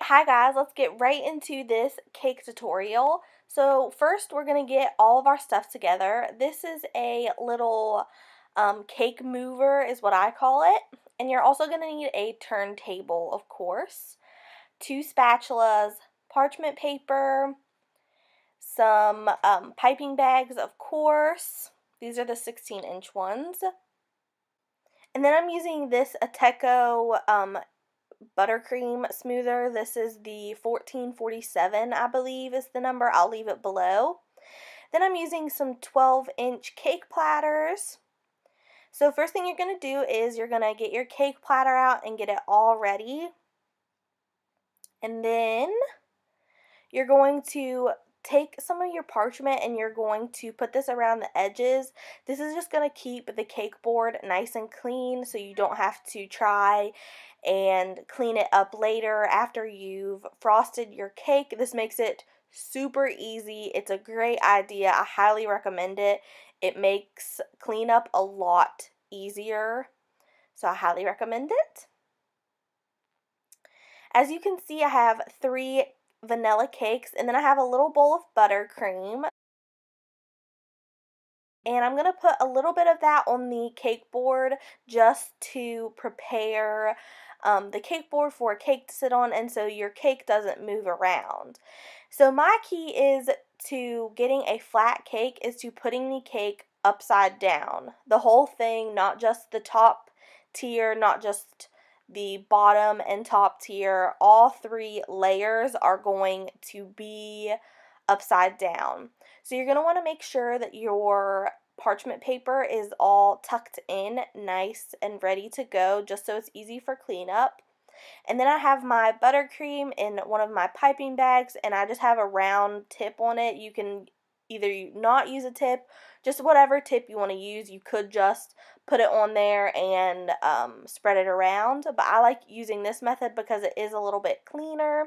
Hi guys, let's get right into this cake tutorial. So first we're going to get all of our stuff together. This is a little cake mover is what I call it. And you're also going to need a turntable, of course, 2 spatulas, parchment paper, some piping bags, of course. These are the 16-inch ones. And then I'm using this Ateco buttercream smoother. This is the 1447, I believe is the number. I'll leave it below. Then I'm using some 12-inch cake platters. So first thing you're going to do is you're going to get your cake platter out and get it all ready. And then you're going to take some of your parchment and you're going to put this around the edges. This is just going to keep the cake board nice and clean so you don't have to try and clean it up later after you've frosted your cake. This makes it super easy. It's a great idea. I highly recommend it. It makes cleanup a lot easier. So I highly recommend it. As you can see, I have 3 vanilla cakes, and then I have a little bowl of buttercream. And I'm going to put a little bit of that on the cake board just to prepare the cake board for a cake to sit on, and so your cake doesn't move around. So my key is to getting a flat cake is to putting the cake upside down. The whole thing, not just the top tier, not just the bottom and top tier. All 3 layers are going to be upside down. So you're going to want to make sure that your parchment paper is all tucked in nice and ready to go, just so it's easy for cleanup. And then I have my buttercream in one of my piping bags, and I just have a round tip on it. You can either not use a tip, just whatever tip you want to use. You could just put it on there and spread it around, but I like using this method because it is a little bit cleaner.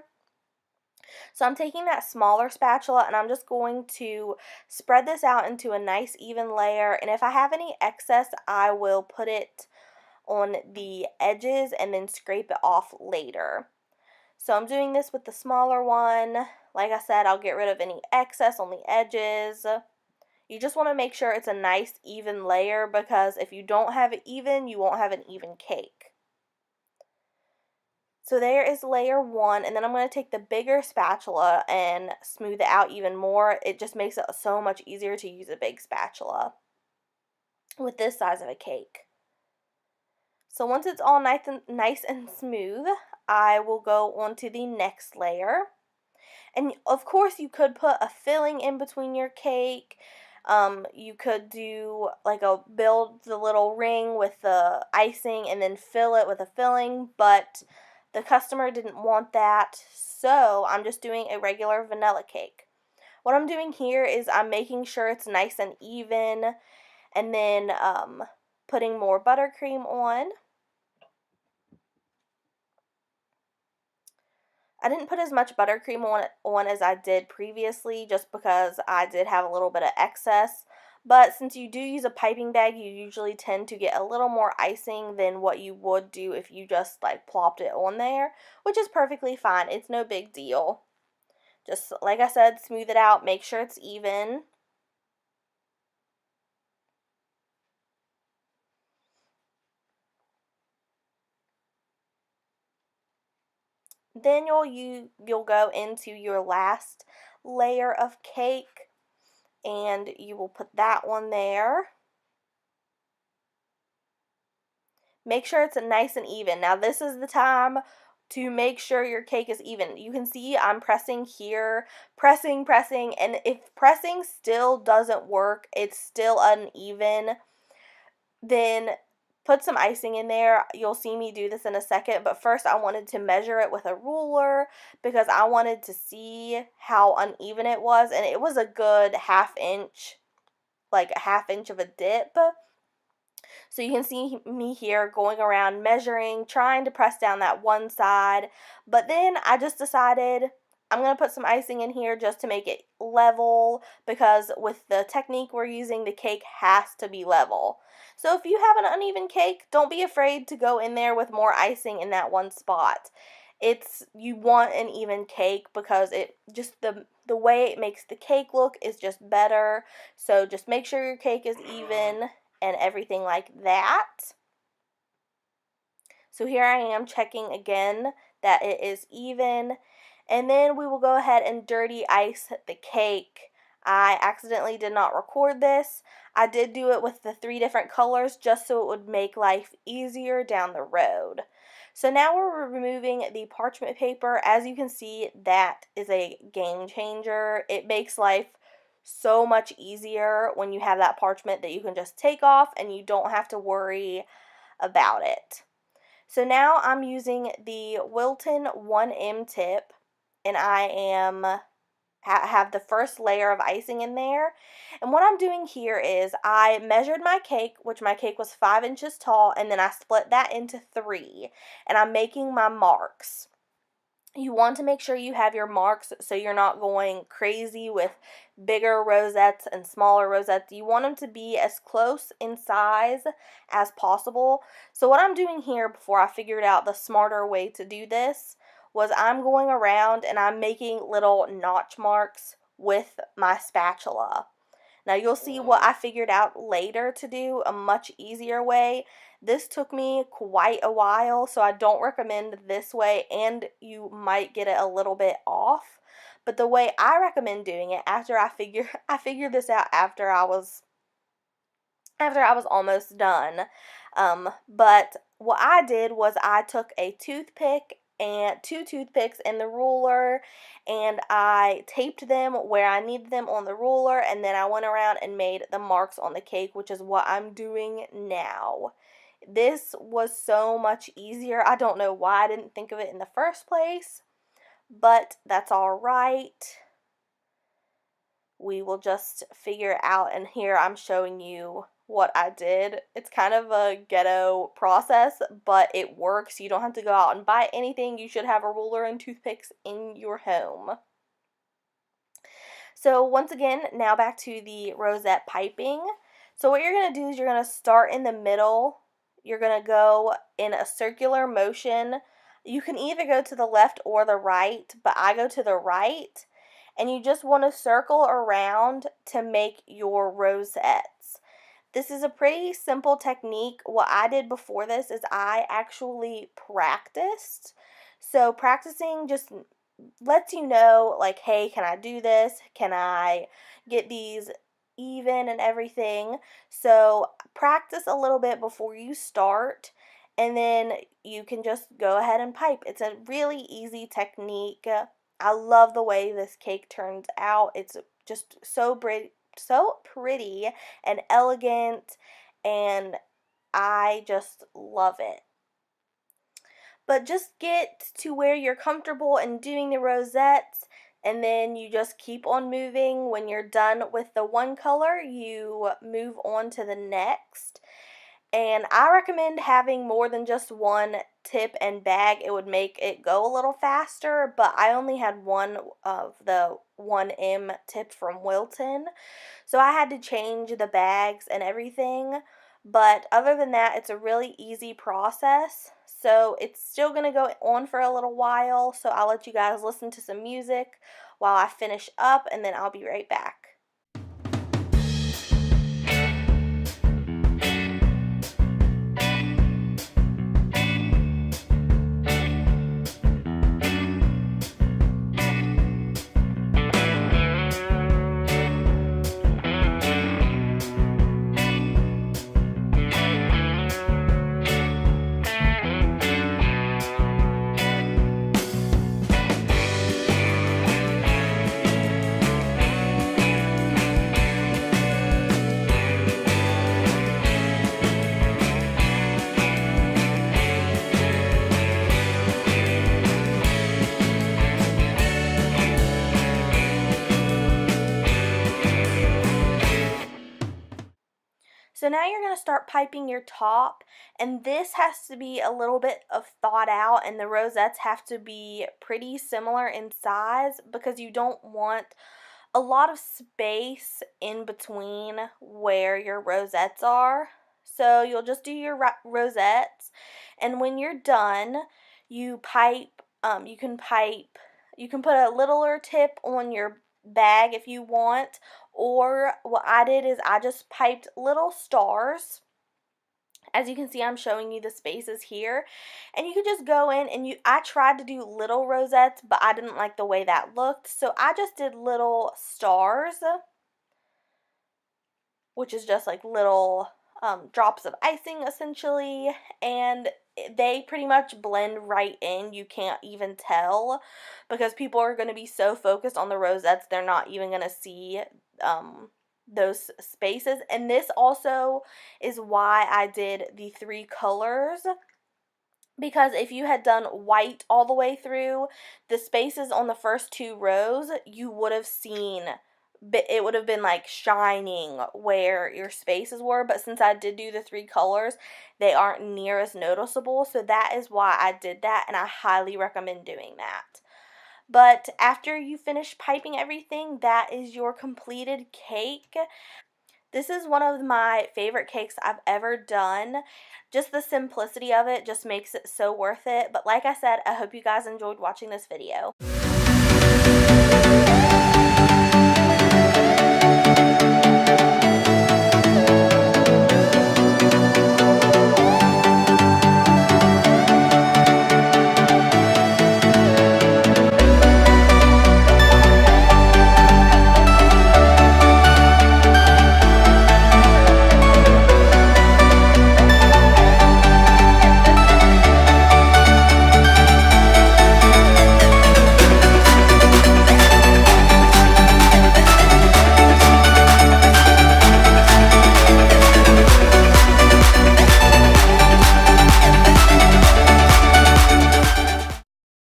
So I'm taking that smaller spatula and I'm just going to spread this out into a nice even layer, and if I have any excess I will put it on the edges and then scrape it off later. So I'm doing this with the smaller one. Like I said, I'll get rid of any excess on the edges. You just want to make sure it's a nice even layer, because if you don't have it even, you won't have an even cake. So there is layer 1, and then I'm going to take the bigger spatula and smooth it out even more. It just makes it so much easier to use a big spatula with this size of a cake. So once it's all nice and smooth, I will go on to the next layer. And of course you could put a filling in between your cake. You could do like build the little ring with the icing and then fill it with a filling, but the customer didn't want that, so I'm just doing a regular vanilla cake. What I'm doing here is I'm making sure it's nice and even, and then putting more buttercream on. I didn't put as much buttercream on as I did previously, just because I did have a little bit of excess. But since you do use a piping bag, you usually tend to get a little more icing than what you would do if you just like plopped it on there, which is perfectly fine. It's no big deal. Just like I said, smooth it out, make sure it's even. Then you'll go into your last layer of cake, and you will put that one there. Make sure it's nice and even. Now this is the time to make sure your cake is even. You can see I'm pressing here, pressing, and if pressing still doesn't work, it's still uneven, then put some icing in there. You'll see me do this in a second, but first I wanted to measure it with a ruler because I wanted to see how uneven it was, and it was a good ½ inch, like a ½ inch of a dip. So you can see me here going around measuring, trying to press down that one side, but then I just decided I'm going to put some icing in here just to make it level, because with the technique we're using, the cake has to be level. So if you have an uneven cake, don't be afraid to go in there with more icing in that one spot. You want an even cake because it just the way it makes the cake look is just better. So just make sure your cake is even and everything like that. So here I am checking again that it is even. And then we will go ahead and dirty ice the cake. I accidentally did not record this. I did do it with the 3 different colors just so it would make life easier down the road. So now we're removing the parchment paper. As you can see, that is a game changer. It makes life so much easier when you have that parchment that you can just take off and you don't have to worry about it. So now I'm using the Wilton 1M tip, and I have the first layer of icing in there. And what I'm doing here is I measured my cake, which my cake was 5 inches tall, and then I split that into 3, and I'm making my marks. You want to make sure you have your marks so you're not going crazy with bigger rosettes and smaller rosettes. You want them to be as close in size as possible. So what I'm doing here before I figured out the smarter way to do this was I'm going around and I'm making little notch marks with my spatula. Now you'll see what I figured out later to do, a much easier way. This took me quite a while, so I don't recommend this way, and you might get it a little bit off. But the way I recommend doing it after I figured this out after I was almost done. But what I did was I took a toothpick and 2 toothpicks and the ruler, and I taped them where I needed them on the ruler, and then I went around and made the marks on the cake, which is what I'm doing now. This was so much easier. I don't know why I didn't think of it in the first place, but that's all right. We will just figure it out, and here I'm showing you what I did. It's kind of a ghetto process, but it works. You don't have to go out and buy anything. You should have a ruler and toothpicks in your home. So once again, now back to the rosette piping. So what you're going to do is you're going to start in the middle. You're going to go in a circular motion. You can either go to the left or the right, but I go to the right. And you just want to circle around to make your rosettes. This is a pretty simple technique. What I did before this is I actually practiced. So practicing just lets you know, like, hey, can I do this? Can I get these even and everything? So practice a little bit before you start, and then you can just go ahead and pipe. It's a really easy technique. I love the way this cake turns out. It's just so pretty and elegant, and I just love it. But just get to where you're comfortable in doing the rosettes, and then you just keep on moving. When you're done with the one color, you move on to the next. And I recommend having more than just one tip and bag. It would make it go a little faster, but I only had one of the 1M tip from Wilton, so I had to change the bags and everything. But other than that, it's a really easy process. So it's still going to go on for a little while, so I'll let you guys listen to some music while I finish up, and then I'll be right back. So now you're going to start piping your top, and this has to be a little bit of thought out, and the rosettes have to be pretty similar in size because you don't want a lot of space in between where your rosettes are. So you'll just do your rosettes, and when you're done, you pipe You can put a littler tip on your bag if you want, or what I did is I just piped little stars. As you can see, I'm showing you the spaces here, and you can just go in and I tried to do little rosettes, but I didn't like the way that looked, so I just did little stars, which is just like little drops of icing essentially, and they pretty much blend right in. You can't even tell because people are going to be so focused on the rosettes, they're not even going to see those spaces. And this also is why I did the 3 colors, because if you had done white all the way through, the spaces on the first 2 rows, you would have seen, it would have been like shining where your spaces were, but since I did do the 3 colors, they aren't near as noticeable, so that is why I did that, and I highly recommend doing that. But after you finish piping everything, that is your completed cake. This is one of my favorite cakes I've ever done. Just the simplicity of it just makes it so worth it. But like I said, I hope you guys enjoyed watching this video.